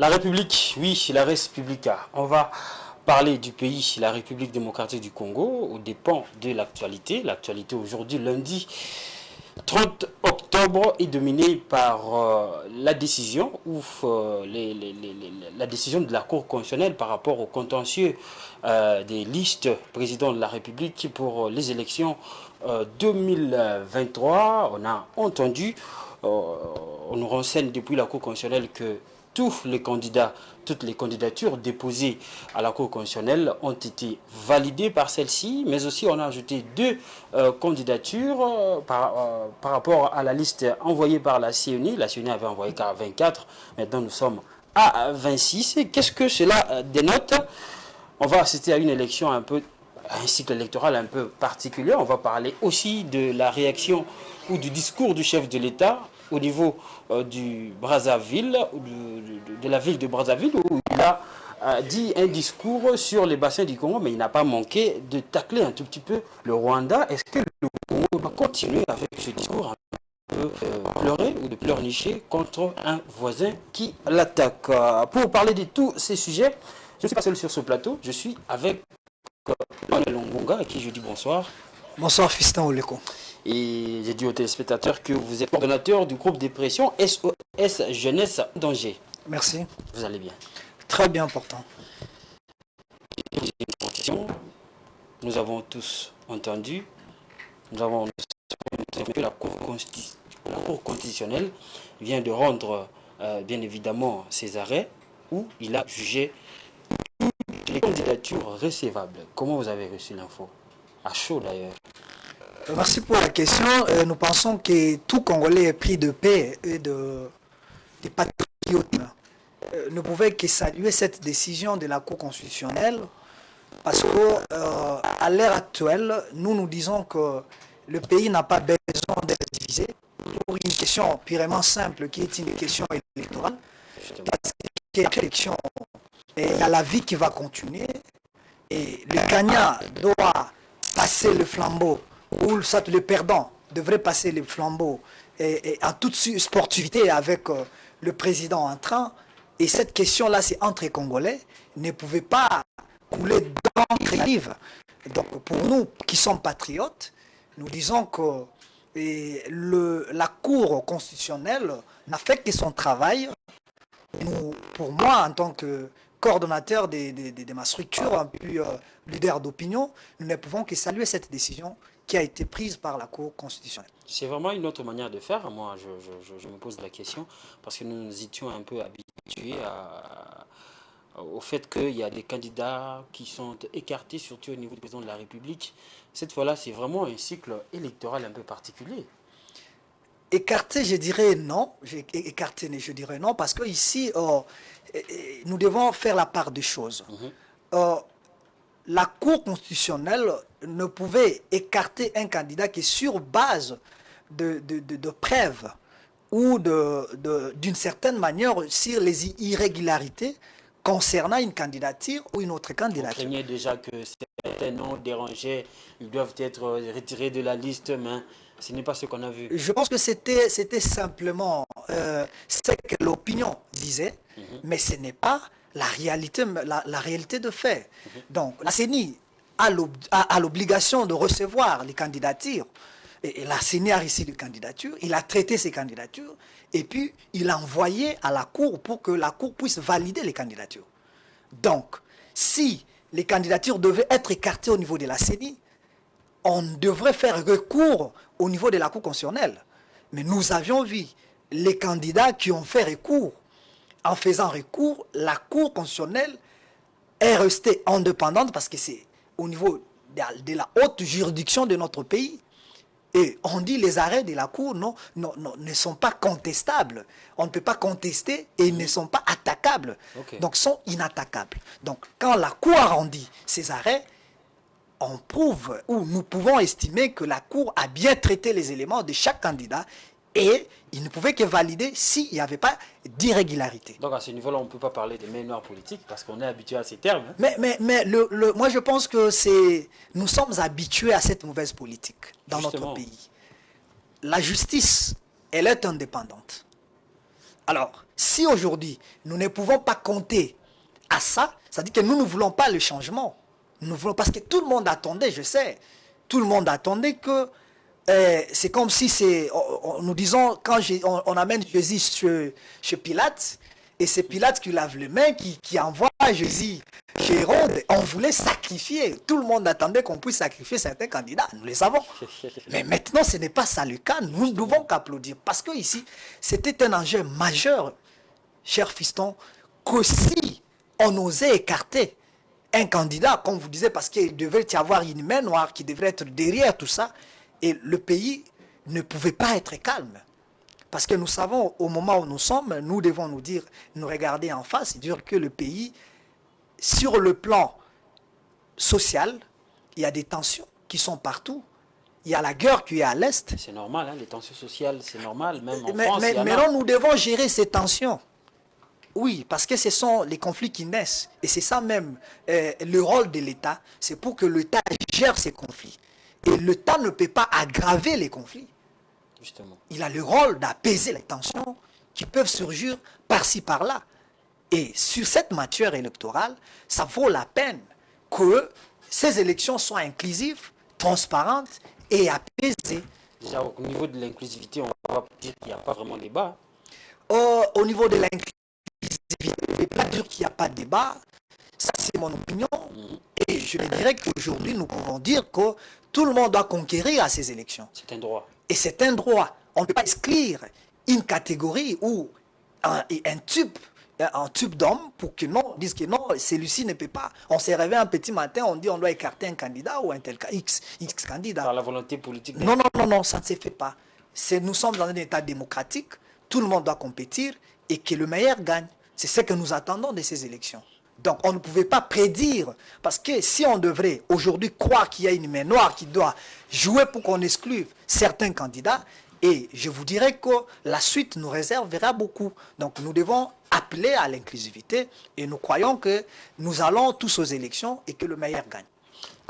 La République, oui, la Respublica. On va parler du pays, la République démocratique du Congo, aux dépens de l'actualité. L'actualité aujourd'hui, lundi 30 octobre, est dominée par la décision ou la décision de la Cour constitutionnelle par rapport au contentieux des listes président de la République pour les élections 2023. On a entendu, on nous renseigne depuis la Cour constitutionnelle que tous les candidats, toutes les candidatures déposées à la Cour constitutionnelle ont été validées par celle-ci, mais aussi on a ajouté deux candidatures par rapport à la liste envoyée par la CENI. La CENI avait envoyé qu'à 24, maintenant nous sommes à 26. Qu'est-ce que cela dénote? On va assister à une élection un cycle électoral un peu particulier. On va parler aussi de la réaction ou du discours du chef de l'État au niveau du Brazzaville, de la ville de Brazzaville, où il a dit un discours sur les bassins du Congo, mais il n'a pas manqué de tacler un tout petit peu le Rwanda. Est-ce que le Congo doit continuer avec ce discours un peu pleurer ou de pleurnicher contre un voisin qui l'attaque? Pour parler de tous ces sujets, je ne suis pas seul sur ce plateau, je suis avec Manuel Longonga, à qui je dis bonsoir. Bonsoir Fiston Oleko. Et j'ai dit aux téléspectateurs que vous êtes coordonnateur du groupe dépression SOS Jeunesse en Danger. Merci. Vous allez bien? Très bien portant. Nous avons tous entendu, nous avons que la Cour constitutionnelle vient de rendre bien évidemment ses arrêts où il a jugé les candidatures recevables. Comment vous avez reçu l'info? À chaud d'ailleurs. Merci pour la question. Nous pensons que tout Congolais est pris de paix et de patriotisme ne pouvait que saluer cette décision de la Cour constitutionnelle parce qu'à l'heure actuelle, nous disons que le pays n'a pas besoin d'être divisé pour une question purement simple qui est une question électorale. Parce qu'il y a une élection et il y a la vie qui va continuer et le gagnant doit passer le flambeau ou le perdant devrait passer le flambeau et en toute sportivité avec le président en train. Et cette question-là, c'est entre Congolais, ne pouvait pas couler d'encre vive. Donc pour nous qui sommes patriotes, nous disons que la Cour constitutionnelle n'a fait que son travail. Pour moi, en tant que coordonnateur de ma structure, puis leader d'opinion, nous ne pouvons que saluer cette décision qui a été prise par la Cour constitutionnelle. C'est vraiment une autre manière de faire. Moi, je me pose la question parce que nous nous étions un peu habitués au fait qu'il y a des candidats qui sont écartés, surtout au niveau du président de la République. Cette fois-là, c'est vraiment un cycle électoral un peu particulier. Écarté, je dirais non. Écarté, je dirais non, parce qu'ici, nous devons faire la part des choses. La Cour constitutionnelle ne pouvait écarter un candidat qui, sur base de preuves ou d'une certaine manière, sur les irrégularités concernant une candidature ou une autre candidature. On craignait déjà que certains noms dérangeaient, ils doivent être retirés de la liste, mais ce n'est pas ce qu'on a vu. Je pense que c'était simplement ce que l'opinion disait, mais ce n'est pas la réalité de fait. Donc la CENI a l'obligation de recevoir les candidatures. Et la CENI a reçu les candidatures, il a traité ces candidatures, et puis il a envoyé à la Cour pour que la Cour puisse valider les candidatures. Donc, si les candidatures devaient être écartées au niveau de la CENI, on devrait faire recours au niveau de la Cour constitutionnelle. Mais nous avions vu les candidats qui ont fait recours. En faisant recours, la Cour constitutionnelle est restée indépendante parce que c'est au niveau de la haute juridiction de notre pays. Et on dit les arrêts de la Cour ne sont pas contestables. On ne peut pas contester et ils ne sont pas attaquables. Donc sont inattaquables. Donc quand la Cour a rendu ces arrêts, on prouve ou nous pouvons estimer que la Cour a bien traité les éléments de chaque candidat et il ne pouvait que valider s'il n'y avait pas d'irrégularité. Donc à ce niveau-là, on ne peut pas parler de main noire politique parce qu'on est habitué à ces termes. Mais moi je pense que nous sommes habitués à cette mauvaise politique dans notre pays. La justice, elle est indépendante. Alors, si aujourd'hui, nous ne pouvons pas compter à ça, ça dit que nous ne voulons pas le changement. Nous voulons, parce que tout le monde attendait, je sais, tout le monde attendait que c'est comme si nous disons, quand on amène Jésus chez Pilate, et c'est Pilate qui lave les mains, qui envoie Jésus chez Hérode, on voulait sacrifier. Tout le monde attendait qu'on puisse sacrifier certains candidats, nous le savons. Mais maintenant, ce n'est pas ça le cas, nous ne devons qu'applaudir. Parce que ici, c'était un enjeu majeur, cher fiston, que si on osait écarter un candidat, comme vous disiez, parce qu'il devait y avoir une main noire qui devrait être derrière tout ça, et le pays ne pouvait pas être calme. Parce que nous savons, au moment où nous sommes, nous devons nous dire, nous regarder en face et dire que le pays, sur le plan social, il y a des tensions qui sont partout. Il y a la guerre qui est à l'Est. C'est normal, hein, les tensions sociales, c'est normal, même en Mais, France. mais non, nous devons gérer ces tensions. Oui, parce que ce sont les conflits qui naissent. Et c'est ça même, le rôle de l'État, c'est pour que l'État gère ces conflits. Et l'État ne peut pas aggraver les conflits. Justement. Il a le rôle d'apaiser les tensions qui peuvent surgir par-ci, par-là. Et sur cette matière électorale, ça vaut la peine que ces élections soient inclusives, transparentes et apaisées. Déjà, au niveau de l'inclusivité, on va dire qu'il n'y a pas vraiment de débat. Au niveau de l'inclusivité, je ne vais pas dire qu'il n'y a pas de débat. Ça, c'est mon opinion. Et je dirais qu'aujourd'hui, nous pouvons dire que tout le monde doit conquérir à ces élections. C'est un droit. Et c'est un droit. On ne peut pas exclure une catégorie ou un type d'homme pour que non, disent que non, celui-ci ne peut pas. On s'est réveillé un petit matin, on dit on doit écarter un candidat ou un tel X candidat. Par la volonté politique. Non, ça ne se fait pas. Nous sommes dans un État démocratique, tout le monde doit compétir et que le meilleur gagne. C'est ce que nous attendons de ces élections. Donc on ne pouvait pas prédire, parce que si on devrait aujourd'hui croire qu'il y a une main noire qui doit jouer pour qu'on exclue certains candidats, et je vous dirais que la suite nous réservera beaucoup. Donc nous devons appeler à l'inclusivité et nous croyons que nous allons tous aux élections et que le meilleur gagne.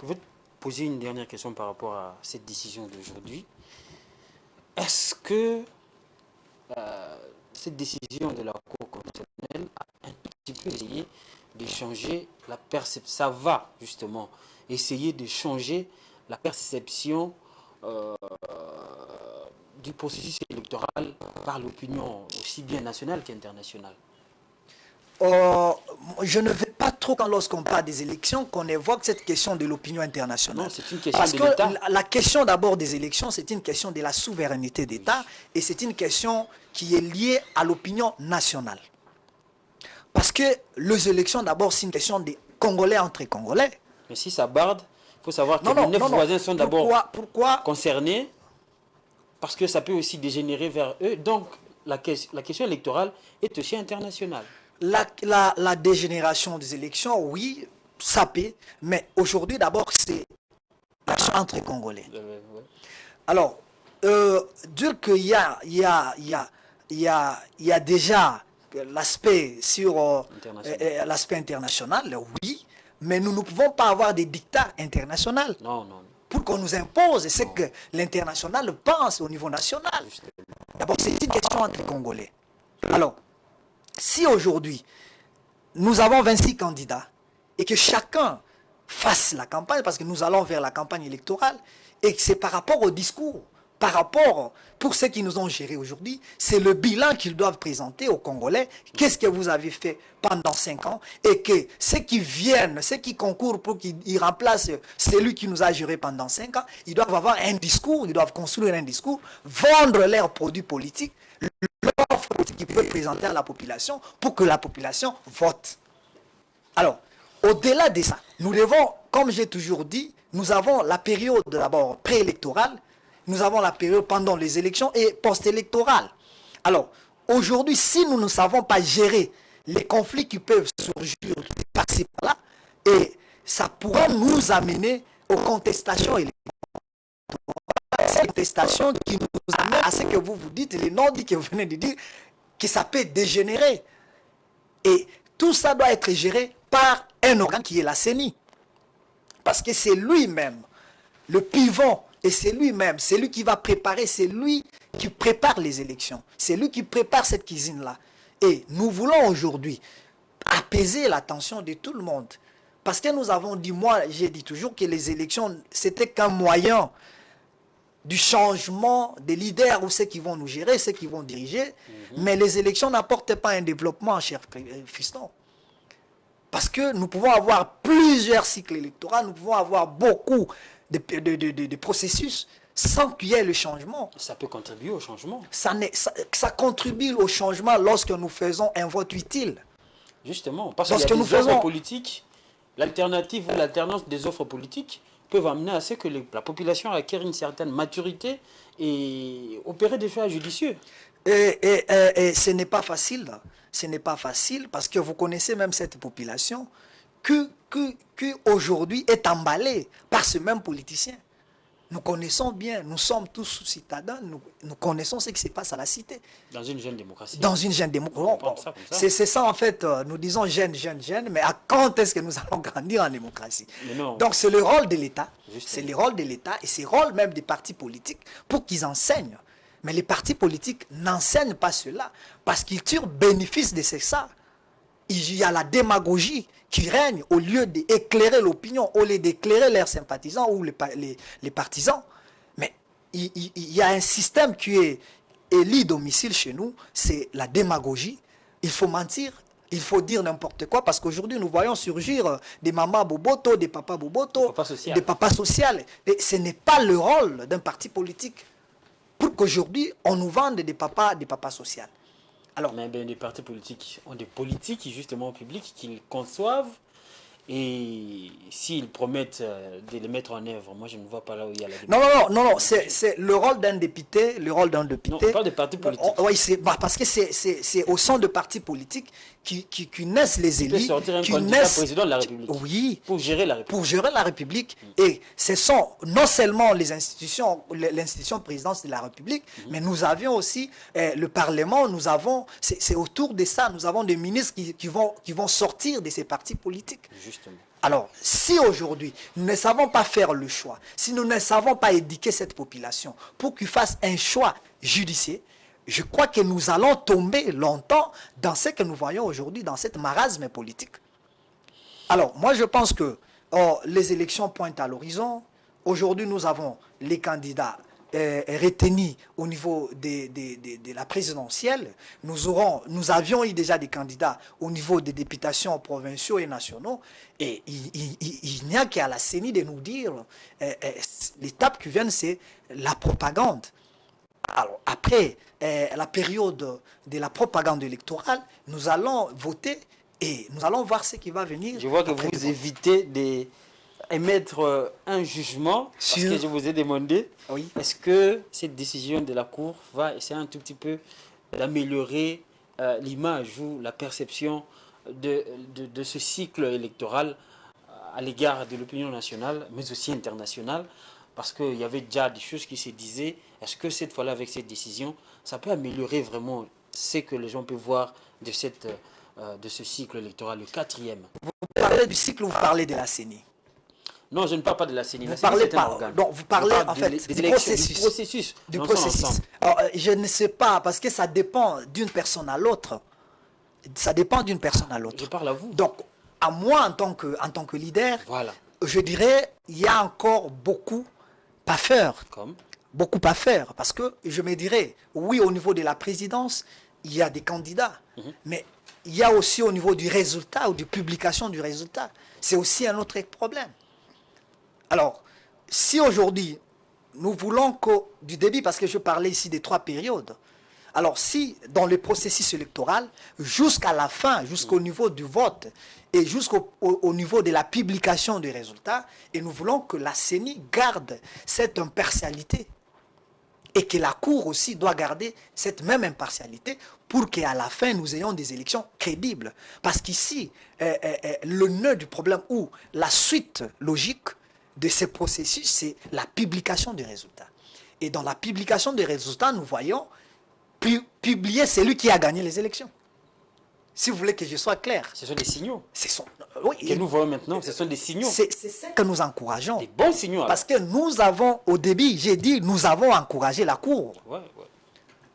Je vais te poser une dernière question par rapport à cette décision d'aujourd'hui. Est-ce que cette décision de la Cour constitutionnelle a un petit peu essayé de changer la perception? Ça va justement essayer de changer la perception du processus électoral par l'opinion aussi bien nationale qu'internationale. Je ne vais pas trop quand lorsqu'on parle des élections qu'on évoque cette question de l'opinion internationale. Non, c'est une question Parce de que l'État. la question d'abord des élections, c'est une question de la souveraineté d'État et c'est une question qui est liée à l'opinion nationale. Parce que les élections d'abord c'est une question des Congolais entre Congolais. Mais si ça barde, il faut savoir que les 9 voisins sont d'abord concernés parce que ça peut aussi dégénérer vers eux. Donc la question électorale est aussi internationale. La dégénération des élections, oui, ça peut, mais aujourd'hui d'abord c'est l'action entre Congolais. Ouais. Alors, dire qu'il y a déjà l'aspect sur l'aspect international, oui, mais nous ne pouvons pas avoir des dictats internationaux. Non. Pour qu'on nous impose ce que l'international pense au niveau national. D'abord, c'est une question entre Congolais. Alors, si aujourd'hui, nous avons 26 candidats et que chacun fasse la campagne, parce que nous allons vers la campagne électorale, et que c'est par rapport au discours, par rapport, pour ceux qui nous ont gérés aujourd'hui, c'est le bilan qu'ils doivent présenter aux Congolais. Qu'est-ce que vous avez fait pendant 5 ans? Et que ceux qui viennent, ceux qui concourent pour qu'ils remplacent celui qui nous a géré pendant 5 ans, ils doivent avoir un discours, ils doivent construire un discours, vendre leurs produits politiques, l'offre politique qu'ils peuvent présenter à la population pour que la population vote. Alors, au-delà de ça, nous devons, comme j'ai toujours dit, nous avons la période d'abord préélectorale, nous avons la période pendant les élections et post-électorale. Alors, aujourd'hui, si nous ne savons pas gérer les conflits qui peuvent surgir par-ci par-là, et ça pourra nous amener aux contestations électorales. Ces contestations qui nous amènent à ce que vous dites, les non-dits que vous venez de dire, que ça peut dégénérer. Et tout ça doit être géré par un organe qui est la CENI. Parce que c'est lui-même le pivot Et c'est lui-même, c'est lui qui va préparer, c'est lui qui prépare les élections. C'est lui qui prépare cette cuisine-là. Et nous voulons aujourd'hui apaiser la tension de tout le monde. Parce que nous avons dit, moi j'ai dit toujours que les élections, c'était qu'un moyen du changement des leaders ou ceux qui vont nous gérer, ceux qui vont diriger. Mais les élections n'apportent pas un développement, cher fiston. Parce que nous pouvons avoir plusieurs cycles électoraux, nous pouvons avoir beaucoup de processus sans qu'il y ait le changement. Ça peut contribuer au changement. Ça contribue au changement lorsque nous faisons un vote utile. Justement, parce qu'il y a des offres politiques, l'alternative ou l'alternance des offres politiques peuvent amener à ce que la population acquiert une certaine maturité et opérer des choix judicieux. Et ce n'est pas facile. Ce n'est pas facile parce que vous connaissez même cette population qui aujourd'hui est emballée par ce même politicien. Nous connaissons bien, nous sommes tous citadins, nous connaissons ce qui se passe à la cité. Dans une jeune démocratie. Dans une jeune démocratie. C'est ça en fait, nous disons jeune, mais à quand est-ce que nous allons grandir en démocratie? Donc c'est le rôle de l'État, c'est le rôle de l'État et c'est le rôle même des partis politiques pour qu'ils enseignent. Mais les partis politiques n'enseignent pas cela parce qu'ils tirent bénéfice de ça. Il y a la démagogie qui règne au lieu d'éclairer l'opinion, au lieu d'éclairer leurs sympathisants ou les partisans. Mais il y a un système qui est élu domicile chez nous, c'est la démagogie. Il faut mentir, il faut dire n'importe quoi, parce qu'aujourd'hui nous voyons surgir des mamas boboto, des papas boboto, des papas sociaux. Et ce n'est pas le rôle d'un parti politique pour qu'aujourd'hui on nous vende des papas sociaux. Alors, mais bien, les partis politiques ont des politiques justement au public qu'ils conçoivent et s'ils promettent de les mettre en œuvre, moi je ne vois pas là où il y a la démocratie. Non, c'est le rôle d'un député, Non, pas des partis politiques. Oui, parce que c'est au sein de partis politiques qui naissent les élus, qui naissent président de la République. Oui, pour gérer la République. Pour gérer la République. Et ce sont non seulement les institutions, l'institution présidence de la République, mais nous avions aussi le Parlement, c'est autour de ça, nous avons des ministres qui vont sortir de ces partis politiques. Justement. Alors, si aujourd'hui, nous ne savons pas faire le choix, si nous ne savons pas éduquer cette population pour qu'ils fassent un choix judiciaire, je crois que nous allons tomber longtemps dans ce que nous voyons aujourd'hui, dans cette marasme politique. Alors, moi je pense que les élections pointent à l'horizon. Aujourd'hui, nous avons les candidats retenus au niveau de la présidentielle. Nous avions eu déjà des candidats au niveau des députations provinciaux et nationaux. Et il n'y a qu'à la CENI de nous dire, l'étape qui vient, c'est la propagande. Alors, après la période de la propagande électorale, nous allons voter et nous allons voir ce qui va venir. Je vois que vous évitez d'émettre un jugement, parce que je vous ai demandé, oui. Est-ce que cette décision de la Cour va essayer un tout petit peu d'améliorer l'image ou la perception de ce cycle électoral à l'égard de l'opinion nationale, mais aussi internationale? Parce qu'il y avait déjà des choses qui se disaient. Est-ce que cette fois-là, avec cette décision, ça peut améliorer vraiment ce que les gens peuvent voir de ce cycle électoral, le 4e? Vous parlez du cycle ou vous parlez de la CENI? Non, je ne parle pas de la CENI. Vous parlez pas. Donc vous parlez en fait du processus. Du processus. Alors, je ne sais pas, parce que ça dépend d'une personne à l'autre. Ça dépend d'une personne à l'autre. Je parle à vous. Donc, à moi, en tant que leader, voilà. Je dirais, il y a encore beaucoup à faire. Beaucoup à faire. Parce que je me dirais, oui, au niveau de la présidence, il y a des candidats. Mais il y a aussi au niveau du résultat ou de publication du résultat. C'est aussi un autre problème. Alors, si aujourd'hui, nous voulons que, du début, parce que je parlais ici des 3 périodes, alors si dans le processus électoral, jusqu'à la fin, jusqu'au niveau du vote et jusqu'au niveau de la publication des résultats, et nous voulons que la CENI garde cette impartialité et que la Cour aussi doit garder cette même impartialité pour qu'à la fin, nous ayons des élections crédibles. Parce qu'ici, le nœud du problème ou la suite logique de ce processus, c'est la publication des résultats. Et dans la publication des résultats, nous voyons publier celui qui a gagné les élections. Si vous voulez que je sois clair. Ce sont des signaux. Oui, que nous voyons maintenant, ce sont des signaux. C'est ce que nous encourageons. Des bons signaux. Alors. Parce que nous avons, au début, j'ai dit, nous avons encouragé la Cour. Ouais.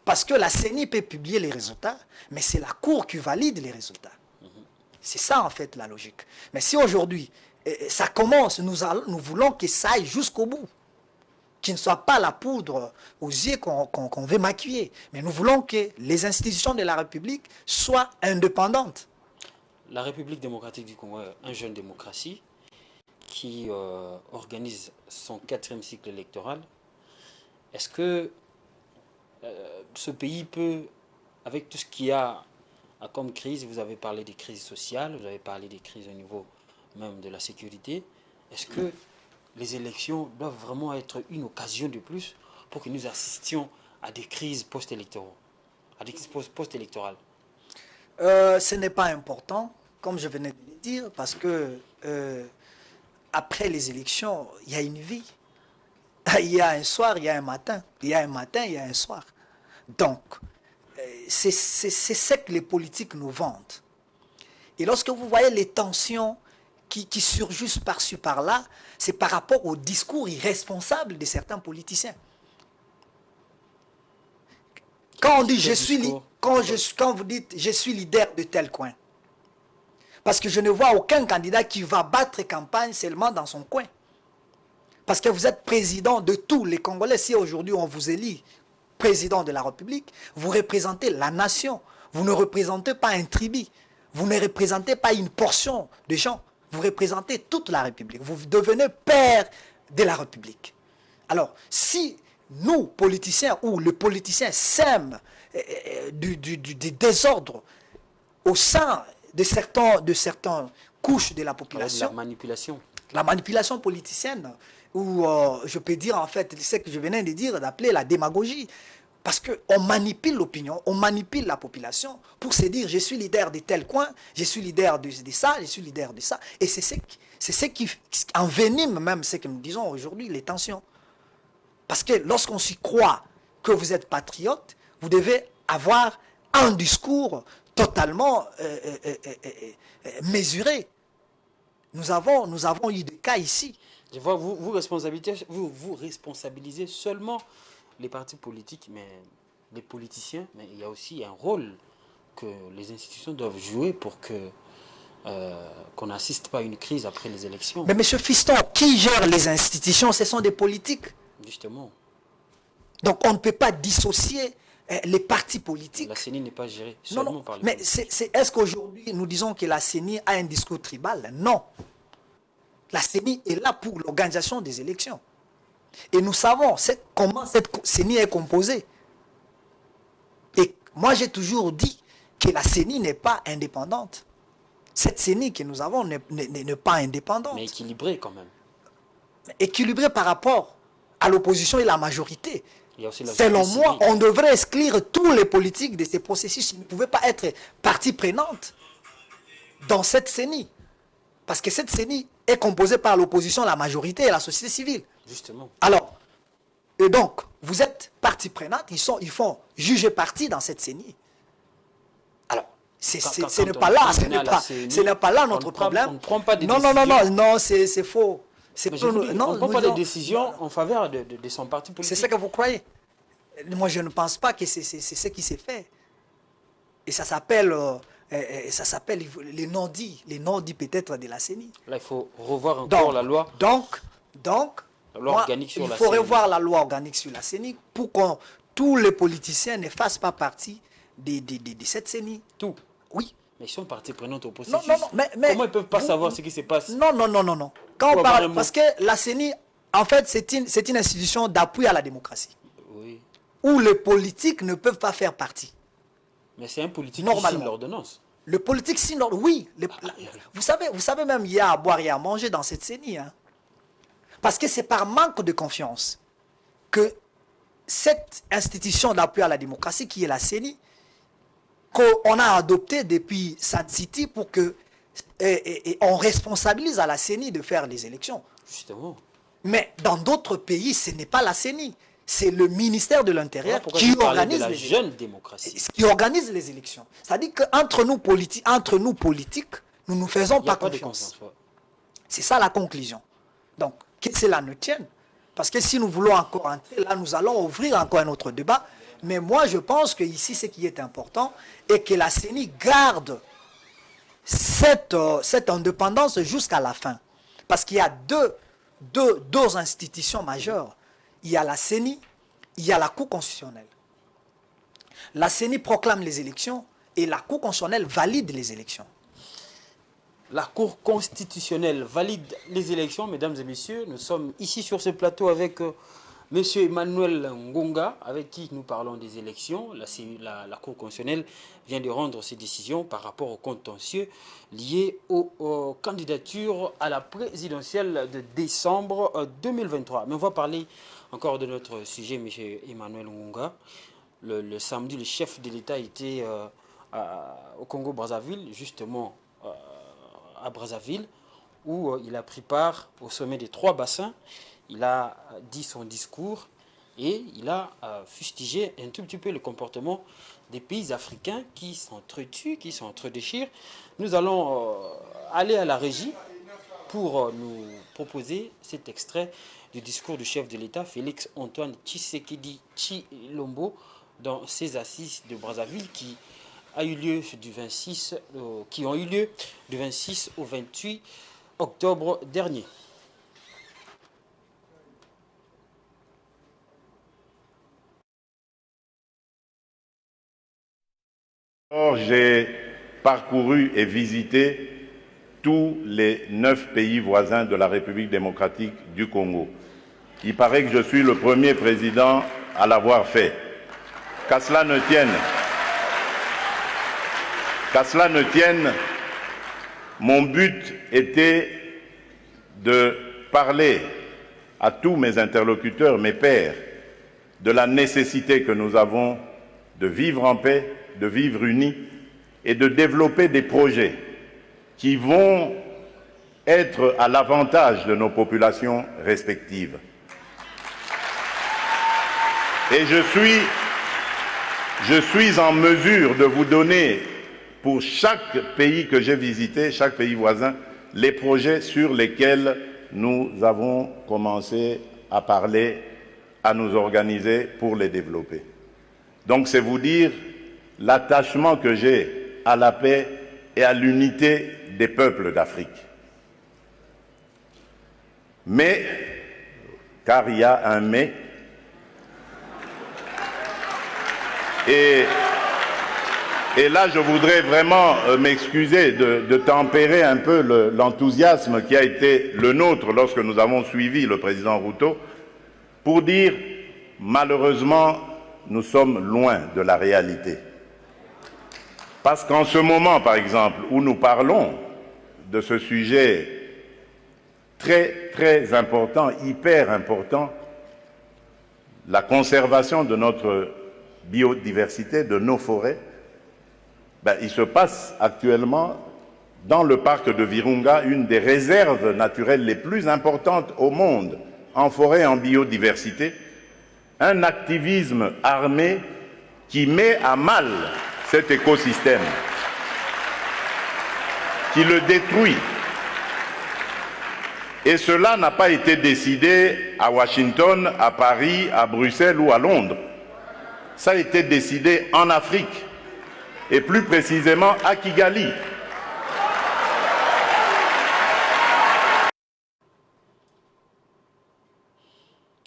Parce que la CENI peut publier les résultats, mais c'est la Cour qui valide les résultats. C'est ça, en fait, la logique. Mais si aujourd'hui, ça commence, nous voulons que ça aille jusqu'au bout. Qu'il ne soit pas la poudre aux yeux qu'on veut maquiller. Mais nous voulons que les institutions de la République soient indépendantes. La République démocratique du Congo est une jeune démocratie qui organise son 4e cycle électoral. Est-ce que ce pays peut, avec tout ce qu'il y a comme crise, vous avez parlé des crises sociales, vous avez parlé des crises au niveau même de la sécurité, est-ce que les élections doivent vraiment être une occasion de plus pour que nous assistions à des crises post-électorales, ce n'est pas important, comme je venais de le dire, parce que après les élections, il y a une vie. Il y a un soir, il y a un matin. Il y a un matin, il y a un soir. Donc, c'est ce que les politiques nous vendent. Et lorsque vous voyez les tensions qui surgissent par-ci, par-là, c'est par rapport au discours irresponsable de certains politiciens. Quand on dit quand vous dites je suis leader de tel coin, parce que je ne vois aucun candidat qui va battre campagne seulement dans son coin. Parce que vous êtes président de tous les Congolais. Si aujourd'hui on vous élit président de la République, vous représentez la nation. Vous ne représentez pas un tribu. Vous ne représentez pas une portion de gens. Vous représentez toute la République. Vous devenez père de la République. Alors, si nous, politiciens, ou le politicien sème du désordre au sein de certaines couches de la population, la manipulation politicienne, ou je peux dire en fait, ce que je venais de dire, d'appeler la démagogie. Parce qu'on manipule l'opinion, on manipule la population pour se dire je suis leader de tel coin, je suis leader de ça, je suis leader de ça. Et c'est ce qui envenime même ce que nous disons aujourd'hui, les tensions. Parce que lorsqu'on s'y croit que vous êtes patriote, vous devez avoir un discours totalement mesuré. Nous avons eu des cas ici. Je vois, vous responsabilisez seulement les partis politiques, mais les politiciens, mais il y a aussi un rôle que les institutions doivent jouer pour que qu'on n'assiste pas à une crise après les élections. Mais monsieur Fiston, qui gère les institutions? Ce sont des politiques. Justement. Donc on ne peut pas dissocier les partis politiques. La CENI n'est pas gérée seulement par les politiques. Mais est-ce qu'aujourd'hui nous disons que la CENI a un discours tribal? Non. La CENI est là pour l'organisation des élections. Et nous savons comment cette CENI est composée. Et moi j'ai toujours dit que la CENI n'est pas indépendante. Cette CENI que nous avons n'est pas indépendante. Mais équilibrée quand même. Équilibrée par rapport à l'opposition et la majorité. Il y a aussi la Selon moi, on devrait exclure tous les politiques de ces processus. Ils ne pouvaient pas être partie prenante dans cette CENI. Parce que cette CENI est composée par l'opposition, la majorité et la société civile. Justement. Alors, et donc, vous êtes partie prenante, ils font juger partie dans cette CENI. Alors, ce n'est pas là notre problème. On ne prend pas des décisions. Non, c'est faux. On ne prend pas de décisions en faveur de son parti politique. C'est ce que vous croyez. Moi, je ne pense pas que c'est ce qui s'est fait. Et ça s'appelle les non-dits peut-être de la CENI. Là, il faut revoir encore la loi. Donc, la loi organique sur il la faut CENI. revoir la loi organique sur la CENI pour que tous les politiciens ne fassent pas partie de cette CENI. Tout. Oui. Mais ils sont partie prenante au processus. Non, mais comment ils ne peuvent pas savoir ce qui se passe? Non. Quand on parle, parce que la CENI, en fait, c'est une institution d'appui à la démocratie. Oui. Où les politiques ne peuvent pas faire partie. Mais c'est un politique qui signe l'ordonnance. Le politique signe l'ordonnance, oui. Vous savez même, il y a à boire et à manger dans cette CENI. Hein. Parce que c'est par manque de confiance que cette institution d'appui à la démocratie, qui est la CENI, qu'on a adopté depuis Sun City pour que on responsabilise à la CENI de faire les élections. Justement. Mais dans d'autres pays, ce n'est pas la CENI c'est le ministère de l'Intérieur qui organise la jeune démocratie. Qui organise les élections. C'est-à-dire qu'entre nous, politiques, nous ne faisons pas confiance. C'est ça la conclusion. Donc, que cela ne tienne. Parce que si nous voulons encore entrer, là, nous allons ouvrir encore un autre débat. Mais moi, je pense que ici, ce qui est important est que la CENI garde cette indépendance jusqu'à la fin. Parce qu'il y a deux institutions majeures. Il y a la CENI, il y a la Cour constitutionnelle. La CENI proclame les élections et la Cour constitutionnelle valide les élections. La Cour constitutionnelle valide les élections, mesdames et messieurs. Nous sommes ici sur ce plateau avec M. Emmanuel Ngonga, avec qui nous parlons des élections. La Cour constitutionnelle vient de rendre ses décisions par rapport aux contentieux liés aux candidatures à la présidentielle de décembre 2023. Mais on va parler encore de notre sujet, M. Emmanuel Ngonga. Le samedi, le chef de l'État était au Congo-Brazzaville, justement à Brazzaville, où il a pris part au sommet des 3 bassins. Il a dit son discours et il a fustigé un tout petit peu le comportement des pays africains qui s'entretuent, qui s'entredéchirent. Nous allons aller à la régie pour nous proposer cet extrait du discours du chef de l'État, Félix Antoine Tshisekedi Tshilombo, dans ses assises de Brazzaville qui ont eu lieu du 26 au 28 octobre dernier. J'ai parcouru et visité tous les 9 pays voisins de la République démocratique du Congo. Il paraît que je suis le premier président à l'avoir fait. Qu'à cela ne tienne, mon but était de parler à tous mes interlocuteurs, mes pairs, de la nécessité que nous avons de vivre en paix, de vivre unis et de développer des projets qui vont être à l'avantage de nos populations respectives. Et je suis en mesure de vous donner, pour chaque pays que j'ai visité, chaque pays voisin, les projets sur lesquels nous avons commencé à parler, à nous organiser pour les développer. Donc c'est vous dire l'attachement que j'ai à la paix et à l'unité des peuples d'Afrique. Mais, car il y a un mais, et là je voudrais vraiment m'excuser de tempérer un peu l'enthousiasme qui a été le nôtre lorsque nous avons suivi le président Ruto, pour dire malheureusement nous sommes loin de la réalité. Parce qu'en ce moment, par exemple, où nous parlons de ce sujet très, très important, hyper important, la conservation de notre biodiversité, de nos forêts, il se passe actuellement dans le parc de Virunga une des réserves naturelles les plus importantes au monde, en forêt et en biodiversité, un activisme armé qui met à mal cet écosystème, qui le détruit. Et cela n'a pas été décidé à Washington, à Paris, à Bruxelles ou à Londres. Ça a été décidé en Afrique, et plus précisément à Kigali.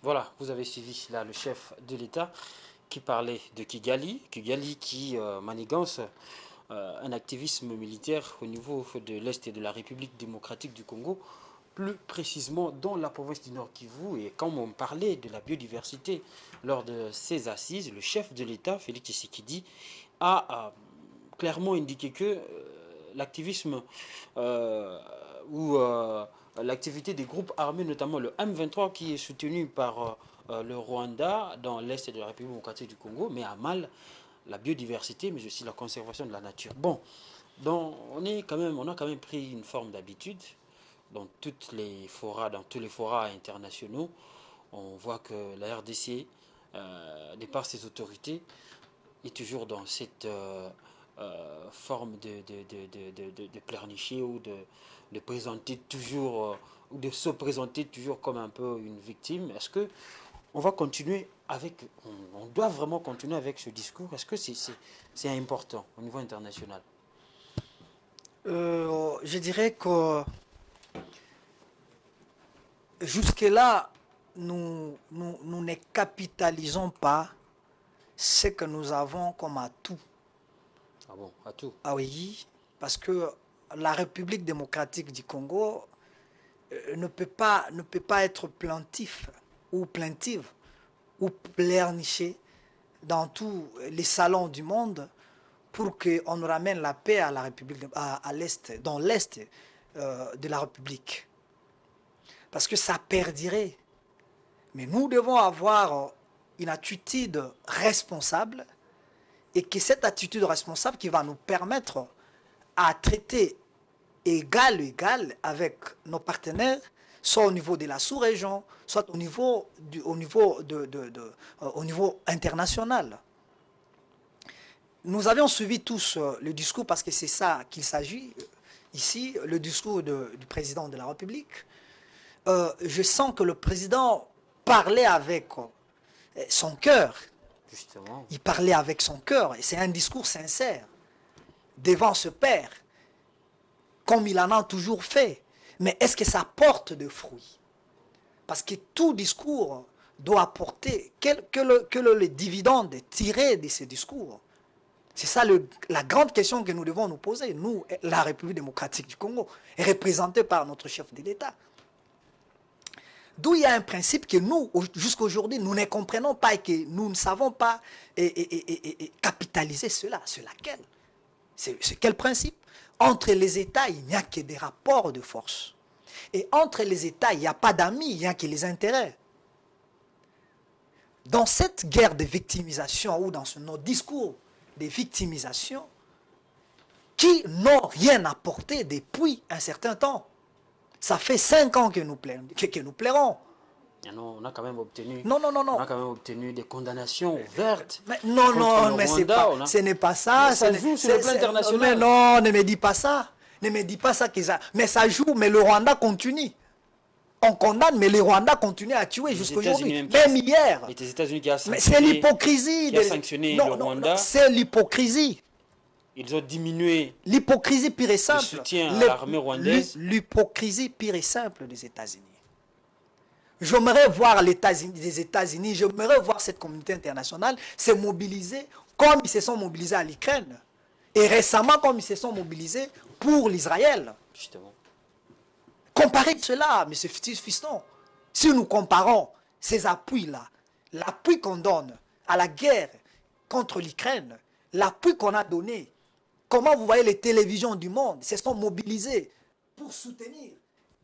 Voilà, vous avez suivi là le chef de l'État qui parlait de Kigali. Kigali qui manigance un activisme militaire au niveau de l'Est et de la République démocratique du Congo, plus précisément dans la province du Nord Kivu. Et quand on parlait de la biodiversité lors de ces assises, le chef de l'État, Félix Tshisekedi, a clairement indiqué que l'activisme l'activité des groupes armés, notamment le M23 qui est soutenu par le Rwanda dans l'Est de la République démocratique du Congo, met à mal la biodiversité, mais aussi la conservation de la nature. Bon, donc on a quand même pris une forme d'habitude dans tous les forats internationaux. On voit que la RDC de par ses autorités, est toujours dans cette forme de pleurnicher ou de présenter toujours, ou de se présenter toujours comme un peu une victime. Est-ce que on va continuer avec, on doit vraiment continuer avec ce discours? Est-ce que c'est important au niveau international? Je dirais que jusque-là, nous ne capitalisons pas ce que nous avons comme atout. Ah bon, atout? Ah oui, parce que la République démocratique du Congo ne peut pas être plaintif ou plaintive ou pleurnicher dans tous les salons du monde pour qu'on nous ramène la paix à la République, à l'Est, dans l'Est de la République. Parce que ça perdirait. Mais nous devons avoir une attitude responsable et que cette attitude responsable qui va nous permettre à traiter égal avec nos partenaires, soit au niveau de la sous-région, soit au niveau international. Nous avions suivi tous le discours, parce que c'est ça qu'il s'agit ici, le discours du président de la République. Je sens que le président parlait avec son cœur. Justement. Il parlait avec son cœur, et c'est un discours sincère, devant ce père, comme il en a toujours fait. Mais est-ce que ça porte de fruits? Parce que tout discours doit apporter que le dividende tiré de ce discours. C'est ça la grande question que nous devons nous poser, nous, la République démocratique du Congo, représentée par notre chef de l'État. D'où il y a un principe que nous, jusqu'à aujourd'hui, nous ne comprenons pas et que nous ne savons pas capitaliser cela. C'est laquelle? C'est quel principe? Entre les États, il n'y a que des rapports de force. Et entre les États, il n'y a pas d'amis, il n'y a que les intérêts. Dans cette guerre de victimisation, ou dans nos discours de victimisation, qui n'ont rien apporté depuis un certain temps. Ça fait 5 ans que nous plairons. On a quand même obtenu, non. On a quand même obtenu des condamnations ouvertes. Mais non, mais ce n'est pas ça. Ça joue sur le plan international. Mais non, ne me dis pas ça. Ne me dis pas ça. Mais ça joue, mais le Rwanda continue. On condamne, mais le Rwanda continue à tuer jusqu'à aujourd'hui. Même hier. Et les États-Unis qui a sanctionné, mais c'est l'hypocrisie. Qui a sanctionné le Rwanda. C'est l'hypocrisie. Ils ont diminué l'hypocrisie pire et simple. Le soutien à l'armée rwandaise. L'hypocrisie pire et simple des États-Unis. J'aimerais voir les États-Unis, j'aimerais voir cette communauté internationale se mobiliser comme ils se sont mobilisés à l'Ukraine. Et récemment, comme ils se sont mobilisés pour l'Israël. Justement. Comparez cela, M. Fiston. Si nous comparons ces appuis-là, l'appui qu'on donne à la guerre contre l'Ukraine, l'appui qu'on a donné, comment vous voyez les télévisions du monde se sont mobilisées pour soutenir.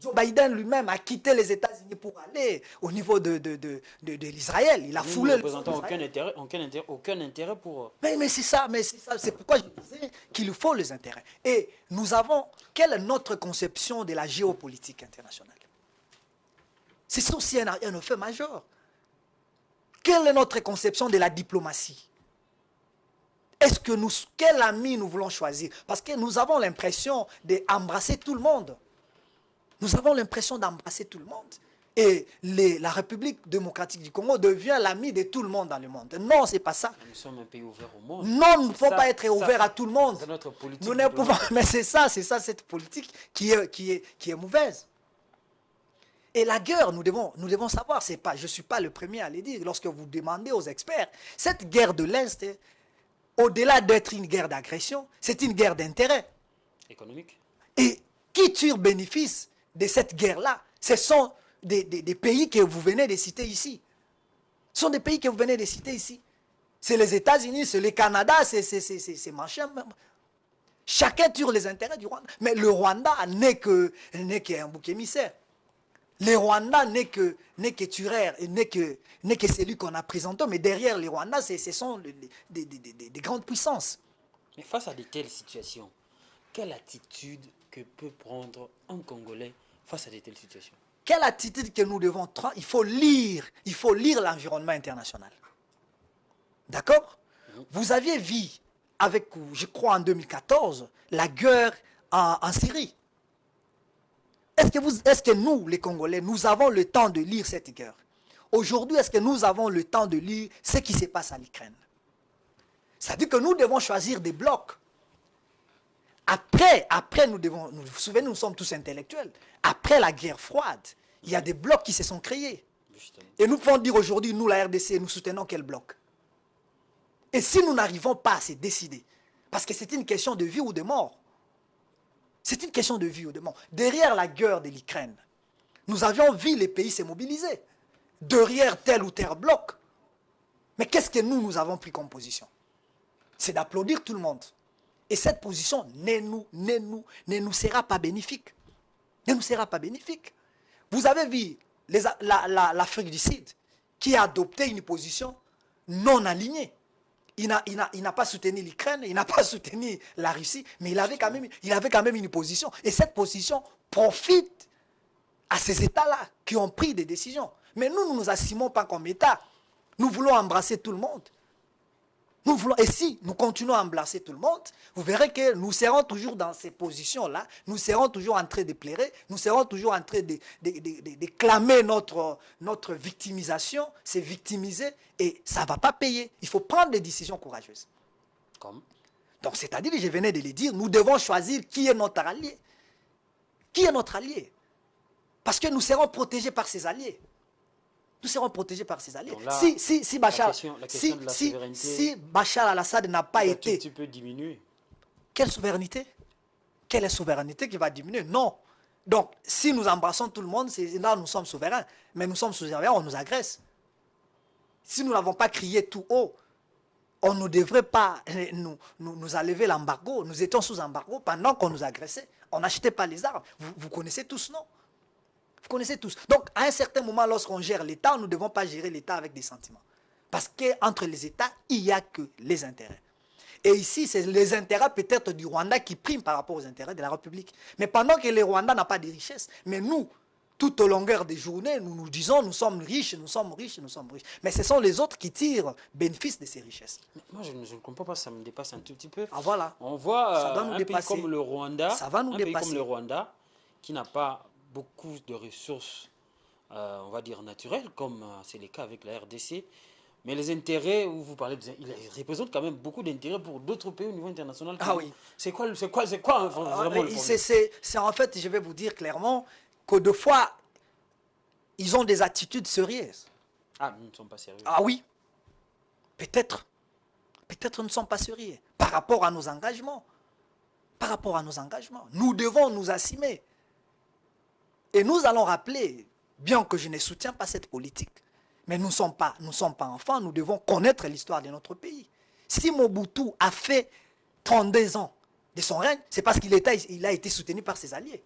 Joe Biden lui-même a quitté les États-Unis pour aller au niveau de l'Israël. Il a foulé. Nous ne représentons aucun intérêt pour... Mais c'est ça, c'est pourquoi je disais qu'il faut les intérêts. Et nous avons, quelle est notre conception de la géopolitique internationale? C'est aussi un fait majeur. Quelle est notre conception de la diplomatie? Est-ce que quel ami nous voulons choisir? Parce que nous avons l'impression d'embrasser tout le monde. Nous avons l'impression d'embrasser tout le monde. Et la République démocratique du Congo devient l'ami de tout le monde dans le monde. Non, c'est pas ça. Nous sommes un pays ouvert au monde. Non, nous ne pouvons pas être ouverts à tout le monde. C'est notre politique. Nous ne pouvons, mais c'est ça cette politique qui est mauvaise. Et la guerre, nous devons savoir, je ne suis pas le premier à le dire, lorsque vous demandez aux experts, cette guerre de l'Est, au-delà d'être une guerre d'agression, c'est une guerre d'intérêt. Économique. Et qui tire bénéfice de cette guerre-là? Ce sont des pays que vous venez de citer ici. Ce sont des pays que vous venez de citer ici. C'est les États-Unis, c'est le Canada, c'est machin. Chacun tire les intérêts du Rwanda. Mais le Rwanda n'est qu'un bouc émissaire. Le Rwanda n'est que tueur, n'est que celui qu'on a présenté. Mais derrière les Rwandais, ce sont des grandes puissances. Mais face à de telles situations, quelle attitude que peut prendre un Congolais face à de telles situations? Quelle attitude que nous devons prendre? Il faut lire l'environnement international. D'accord? Vous aviez vu, avec, je crois en 2014, la guerre en Syrie. Est-ce que nous, les Congolais, nous avons le temps de lire cette guerre? Aujourd'hui, est-ce que nous avons le temps de lire ce qui se passe en Ukraine? C'est-à-dire que nous devons choisir des blocs. Après, nous vous souvenez, nous sommes tous intellectuels. Après la guerre froide, il y a des blocs qui se sont créés. Justement. Et nous pouvons dire aujourd'hui, nous, la RDC, nous soutenons quel bloc? Et si nous n'arrivons pas à se décider, parce que c'est une question de vie ou de mort, c'est une question de vie ou de mort. Derrière la guerre de l'Ukraine, nous avions vu les pays se mobiliser. Derrière tel ou tel bloc. Mais qu'est-ce que nous avons pris comme position? C'est d'applaudir tout le monde. Et cette position ne nous sera pas bénéfique. Ne nous sera pas bénéfique. Vous avez vu l'Afrique du Sud qui a adopté une position non alignée. Il n'a pas soutenu l'Ukraine, il n'a pas soutenu la Russie, mais il avait quand même une position. Et cette position profite à ces États-là qui ont pris des décisions. Mais nous ne nous assumons pas comme État. Nous voulons embrasser tout le monde. Et si nous continuons à embrasser tout le monde, vous verrez que nous serons toujours dans ces positions-là, nous serons toujours en train de plairer, nous serons toujours en train de clamer notre victimisation, c'est victimiser, et ça ne va pas payer. Il faut prendre des décisions courageuses. Comme? Donc, c'est-à-dire, je venais de le dire, nous devons choisir qui est notre allié. Qui est notre allié? Parce que nous serons protégés par ses alliés. Nous serons protégés par ses alliés. Là, si Bachar al-Assad n'a pas été... Tu peux diminuer. Quelle souveraineté? Quelle souveraineté qui va diminuer? Non. Donc, si nous embrassons tout le monde, là, nous sommes souverains. Mais nous sommes souverains, on nous agresse. Si nous n'avons pas crié tout haut, on ne devrait pas nous enlever l'embargo. Nous étions sous embargo pendant qu'on nous agressait. On n'achetait pas les armes. Vous connaissez tous, non? Vous connaissez tous. Donc, à un certain moment, lorsqu'on gère l'État, nous ne devons pas gérer l'État avec des sentiments. Parce qu'entre les États, il n'y a que les intérêts. Et ici, c'est les intérêts peut-être du Rwanda qui priment par rapport aux intérêts de la République. Mais pendant que le Rwanda n'a pas de richesse, mais nous, tout au longueur des journées, nous nous disons, nous sommes riches, nous sommes riches, nous sommes riches. Mais ce sont les autres qui tirent bénéfice de ces richesses. Moi, je ne comprends pas, ça me dépasse un tout petit peu. Ah voilà. On voit ça va nous un dépasser. pays comme le Rwanda, ça va nous un dépasser. pays comme le Rwanda, qui n'a pas beaucoup de ressources, on va dire naturelles, comme c'est le cas avec la RDC. Mais les intérêts, où vous parlez, ils représentent quand même beaucoup d'intérêts pour d'autres pays au niveau international. Ah oui. C'est quoi vraiment le problème? C'est en fait, je vais vous dire clairement, que deux fois, ils ont des attitudes sérieuses. Ah, nous ne sommes pas sérieux. Ah oui. Peut-être. Peut-être nous ne sommes pas sérieux. Par rapport à nos engagements. Par rapport à nos engagements. Nous devons nous assumer. Et nous allons rappeler, bien que je ne soutiens pas cette politique, mais nous ne sommes pas enfants, nous devons connaître l'histoire de notre pays. Si Mobutu a fait 32 ans de son règne, c'est parce qu'il a été soutenu par ses alliés.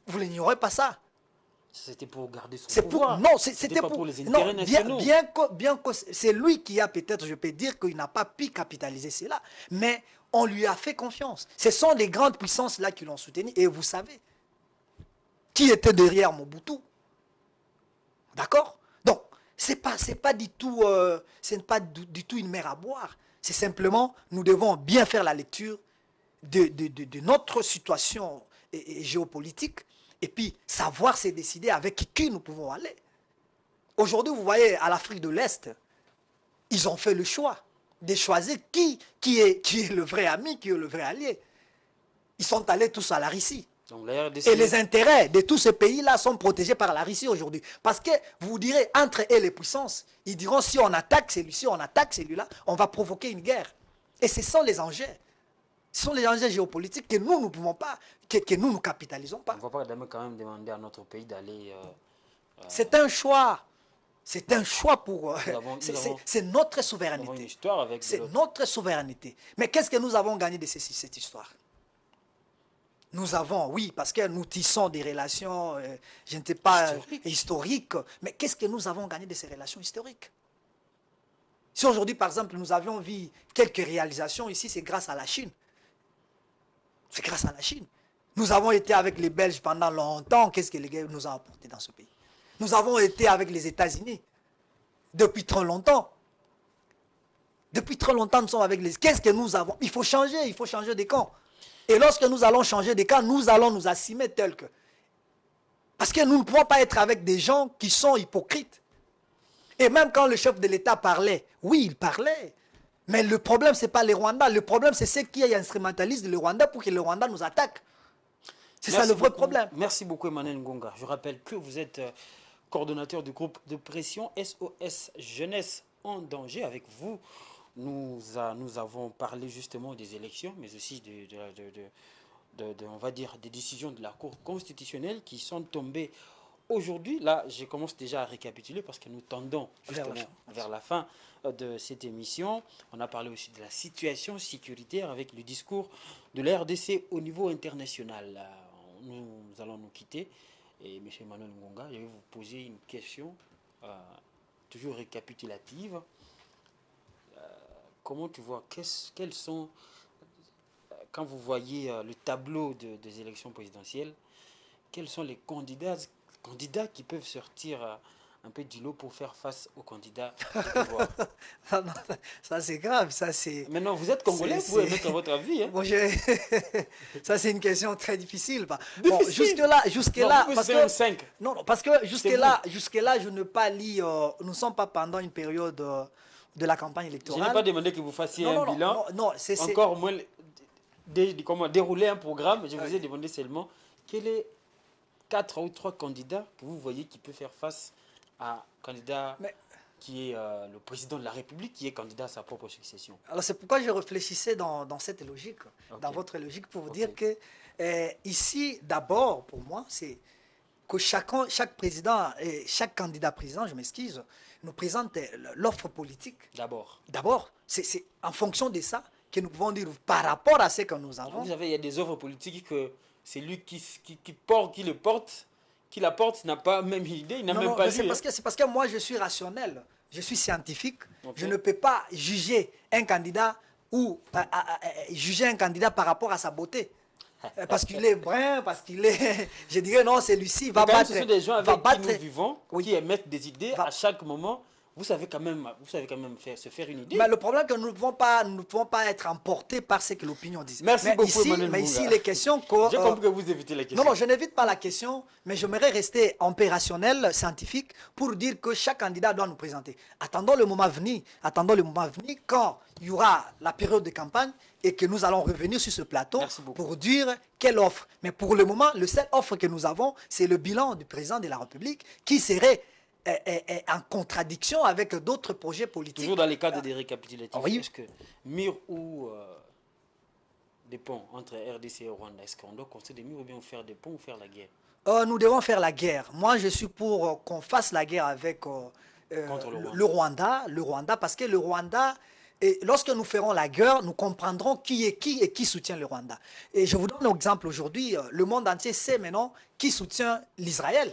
Vous n'ignorez pas ça. C'était pour garder son pouvoir. Non, c'était pour les intérêts nationaux. Bien que c'est lui qui a peut-être, je peux dire qu'il n'a pas pu capitaliser cela, mais on lui a fait confiance. Ce sont les grandes puissances là qui l'ont soutenu, et vous savez qui était derrière Mobutu. D'accord? Donc, c'est pas du tout une mer à boire. C'est simplement, nous devons bien faire la lecture de notre situation et géopolitique, et puis savoir se décider avec qui nous pouvons aller. Aujourd'hui, vous voyez, à l'Afrique de l'Est, ils ont fait le choix de choisir qui est le vrai ami, qui est le vrai allié. Ils sont allés tous à la Russie. Donc, la RDC... Et les intérêts de tous ces pays-là sont protégés par la Russie aujourd'hui. Parce que vous direz, entre eux les puissances, ils diront, si on attaque celui-ci, on attaque celui-là, on va provoquer une guerre. Et ce sont les enjeux. Ce sont les enjeux géopolitiques que nous ne pouvons pas, que nous ne capitalisons pas. On ne va pas quand même demander à notre pays d'aller... C'est un choix. C'est un choix pour... c'est notre souveraineté. C'est notre souveraineté. Mais qu'est-ce que nous avons gagné de cette histoire? Nous avons, oui, parce que nous tissons des relations, je ne sais pas, historiques. Mais qu'est-ce que nous avons gagné de ces relations historiques? Si aujourd'hui, par exemple, nous avions vu quelques réalisations ici, c'est grâce à la Chine. C'est grâce à la Chine. Nous avons été avec les Belges pendant longtemps. Qu'est-ce que les gars nous ont apporté dans ce pays? Nous avons été avec les États-Unis depuis trop longtemps. Depuis très longtemps, nous sommes avec les... Qu'est-ce que nous avons? Il faut changer des camps. Et lorsque nous allons changer des camps, nous allons nous assumer tels que... Parce que nous ne pouvons pas être avec des gens qui sont hypocrites. Et même quand le chef de l'État parlait, oui, il parlait. Mais le problème, ce n'est pas les Rwandais. Le problème, c'est ceux qui instrumentalisent le Rwanda pour que le Rwanda nous attaque. C'est ça le vrai problème. Merci beaucoup, Emmanuel Ngonga. Je rappelle que vous êtes coordonnateur du groupe de pression SOS Jeunesse en danger. Avec vous, nous avons parlé justement des élections, mais aussi on va dire, des décisions de la Cour constitutionnelle qui sont tombées aujourd'hui. Là, je commence déjà à récapituler parce que nous tendons justement vers la fin de cette émission. On a parlé aussi de la situation sécuritaire avec le discours de la RDC au niveau international. Nous allons nous quitter. Et M. Emmanuel Ngonga, je vais vous poser une question toujours récapitulative. Comment tu vois, quels sont, quand vous voyez le tableau des élections présidentielles, quels sont les candidats qui peuvent sortir un peu du lot pour faire face aux candidats du pouvoir? Ça c'est grave, ça c'est... Maintenant, vous êtes Congolais, vous pouvez mettre votre avis. Hein? Bon, ça c'est une question très difficile. Bon, jusque-là, parce que... 5. Non, parce que jusque-là, je ne pas lit, nous ne sommes pas pendant une période de la campagne électorale. Je n'ai pas demandé que vous fassiez un bilan, encore moins dérouler un programme. Je vous ai demandé seulement quel est 4 ou 3 candidats que vous voyez qui peuvent faire face à un candidat qui est le président de la République, qui est candidat à sa propre succession. Alors c'est pourquoi je réfléchissais dans cette logique, dans votre logique, pour vous dire que ici, d'abord, pour moi, c'est que chaque président et chaque candidat président, je m'excuse, nous présente l'offre politique. D'abord, c'est en fonction de ça que nous pouvons dire par rapport à ce que nous avons. Vous savez, il y a des offres politiques que c'est lui qui la porte n'a pas même idée, il n'a même pas lu. C'est parce que moi je suis rationnel, je suis scientifique, je ne peux pas juger un candidat ou juger un candidat par rapport à sa beauté. Parce qu'il est brun, parce qu'il est... Je dirais non, celui-ci va battre... Ce sont des gens avec qui nous vivons, qui émettent des idées à chaque moment. Vous savez quand même se faire une idée. Mais le problème est que nous ne pouvons pas être emportés par ce que l'opinion dit. Merci beaucoup, Emmanuel Mais ici, les questions... J'ai compris que vous évitez la question. Non, je n'évite pas la question, mais j'aimerais rester opérationnel, scientifique, pour dire que chaque candidat doit nous présenter. Attendons le moment venu quand il y aura la période de campagne et que nous allons revenir sur ce plateau pour dire quelle offre. Mais pour le moment, le seul offre que nous avons, c'est le bilan du président de la République qui serait... en contradiction avec d'autres projets politiques. Toujours dans les cadres des récapitulatifs, oui. Est-ce que mur ou des ponts entre RDC et Rwanda, est-ce qu'on doit construire des murs ou bien faire des ponts ou faire la guerre? Nous devons faire la guerre. Moi, je suis pour qu'on fasse la guerre avec le Rwanda, parce que le Rwanda, lorsque nous ferons la guerre, nous comprendrons qui est qui et qui soutient le Rwanda. Et je vous donne un exemple aujourd'hui, le monde entier sait maintenant qui soutient l'Israël.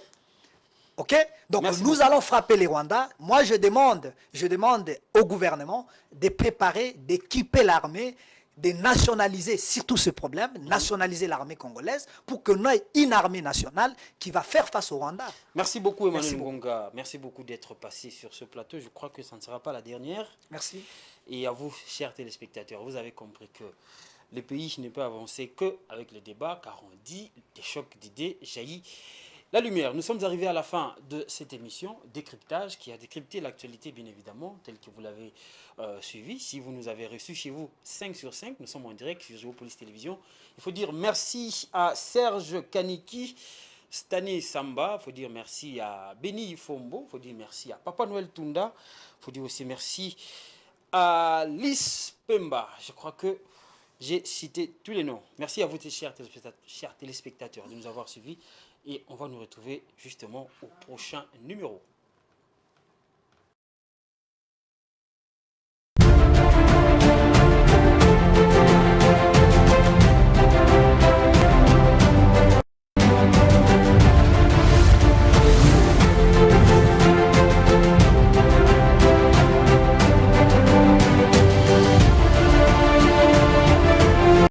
Ok? Donc nous allons frapper les Rwandais. Moi je demande au gouvernement de préparer, d'équiper l'armée, de nationaliser surtout ce problème, nationaliser l'armée congolaise pour que nous ayons une armée nationale qui va faire face au Rwanda. Merci beaucoup Emmanuel Ngonga. Merci beaucoup d'être passé sur ce plateau. Je crois que ça ne sera pas la dernière. Merci. Et à vous, chers téléspectateurs, vous avez compris que le pays ne peut avancer qu'avec le débat, car on dit des chocs d'idées jaillit la lumière. Nous sommes arrivés à la fin de cette émission Décryptage qui a décrypté l'actualité bien évidemment telle que vous l'avez suivi. Si vous nous avez reçus chez vous 5 sur 5, nous sommes en direct sur Géopolis Télévision. Il faut dire merci à Serge Kaniki, Stané Samba, il faut dire merci à Béni Fombo, il faut dire merci à Papa Noël Tunda, il faut dire aussi merci à Lys Pemba. Je crois que j'ai cité tous les noms. Merci à vous, chers téléspectateurs, de nous avoir suivis. Et on va nous retrouver justement au prochain numéro.